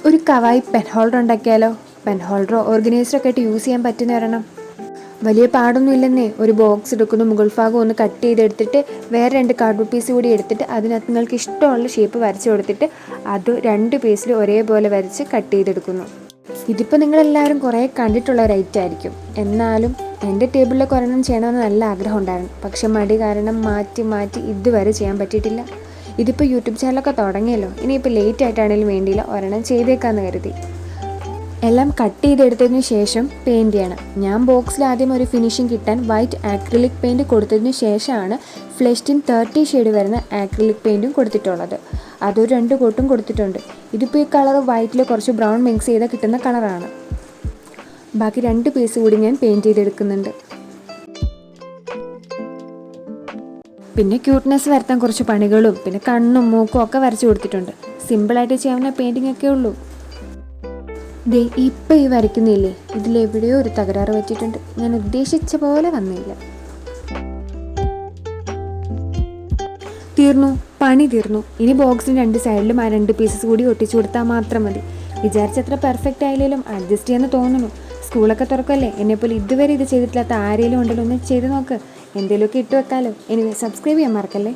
ഒരു കവായി pen holder ഉണ്ടാക്കിയാലോ? Pen ഹോൾഡറോ ഓർഗനൈസറോ ഒക്കെ ആയിട്ട് യൂസ് ചെയ്യാൻ പറ്റുന്ന ഒരെണ്ണം. വലിയ പാടൊന്നും ഇല്ലെന്നേ. ഒരു ബോക്സ് എടുക്കുന്നു, മുകൾ ഭാഗം ഒന്ന് കട്ട് ചെയ്തെടുത്തിട്ട് വേറെ 2 കാർഡ്ബോർഡ് പീസ് കൂടി എടുത്തിട്ട് അതിനകത്ത് നിങ്ങൾക്ക് ഇഷ്ടമുള്ള ഷേപ്പ് വരച്ച് കൊടുത്തിട്ട് അത് 2 പീസിൽ ഒരേപോലെ വരച്ച് കട്ട് ചെയ്തെടുക്കുന്നു. ഇതിപ്പോൾ നിങ്ങളെല്ലാവരും കുറേ കണ്ടിട്ടുള്ള ഒരു ഐറ്റം ആയിരിക്കും. എന്നാലും എൻ്റെ ടേബിളിലേക്ക് ഒരെണ്ണം ചെയ്യണമെന്ന് നല്ല ആഗ്രഹം ഉണ്ടായിരുന്നു. പക്ഷെ മടി കാരണം മാറ്റി ഇതുവരെ ചെയ്യാൻ പറ്റിയിട്ടില്ല. ഇതിപ്പോൾ യൂട്യൂബ് ചാനലൊക്കെ തുടങ്ങിയല്ലോ, ഇനിയിപ്പോൾ ലേറ്റ് ആയിട്ടാണെങ്കിലും വേണ്ടിയില്ല, ഒരെണ്ണം ചെയ്തേക്കാമെന്ന് കരുതി. എല്ലാം കട്ട് ചെയ്തെടുത്തതിന് ശേഷം പെയിൻറ് ചെയ്യണം. ഞാൻ ബോക്സിൽ ആദ്യം ഒരു ഫിനിഷിങ് കിട്ടാൻ വൈറ്റ് ആക്രിലിക് പെയിൻറ് കൊടുത്തതിന് ശേഷമാണ് ഫ്ലെഷ്റ്റിൻ 30 ഷെയ്ഡ് വരുന്ന ആക്രിലിക് പെയിൻറ്റും കൊടുത്തിട്ടുള്ളത്. അതൊരു 2 കോട്ടും കൊടുത്തിട്ടുണ്ട്. ഇതിപ്പോൾ ഈ കളർ വൈറ്റിൽ കുറച്ച് ബ്രൗൺ മിക്സ് ചെയ്താൽ കിട്ടുന്ന കളറാണ്. ബാക്കി 2 പീസ് കൂടി ഞാൻ പെയിൻറ് ചെയ്തെടുക്കുന്നുണ്ട്. പിന്നെ ക്യൂട്ട്നെസ് വരുത്താൻ കുറച്ച് പണികളും പിന്നെ കണ്ണും മൂക്കും ഒക്കെ വരച്ചു കൊടുത്തിട്ടുണ്ട്. സിമ്പിളായിട്ട് ചെയ്യാവുന്ന പെയിൻറ്റിംഗ് ഒക്കെ ഉള്ളൂ. ദേ ഇപ്പം ഈ വരയ്ക്കുന്നില്ലേ, ഇതിലെവിടെയോ ഒരു തകരാറ് പറ്റിയിട്ടുണ്ട്. ഞാൻ ഉദ്ദേശിച്ച പോലെ വന്നില്ല. തീർന്നു, പണി തീർന്നു. ഇനി ബോക്സിന് 2 സൈഡിലും ആ 2 പീസസ് കൂടി ഒട്ടിച്ചു കൊടുത്താൽ മാത്രം മതി. വിചാരിച്ചത്ര പെർഫെക്റ്റ് ആയില്ലെങ്കിലും അഡ്ജസ്റ്റ് ചെയ്യാന്ന് തോന്നുന്നു. സ്കൂളൊക്കെ തുറക്കല്ലേ, എന്നെപ്പോലെ ഇതുവരെ ഇത് ചെയ്തിട്ടില്ലാത്ത ആരെങ്കിലും ഉണ്ടല്ലോ ഒന്ന് ചെയ്ത് നോക്ക്. എന്തെങ്കിലുമൊക്കെ ഇട്ട് വെക്കാലോ. എനിവേ സബ്സ്ക്രൈബ് ചെയ്യാൻ മറക്കല്ലേ.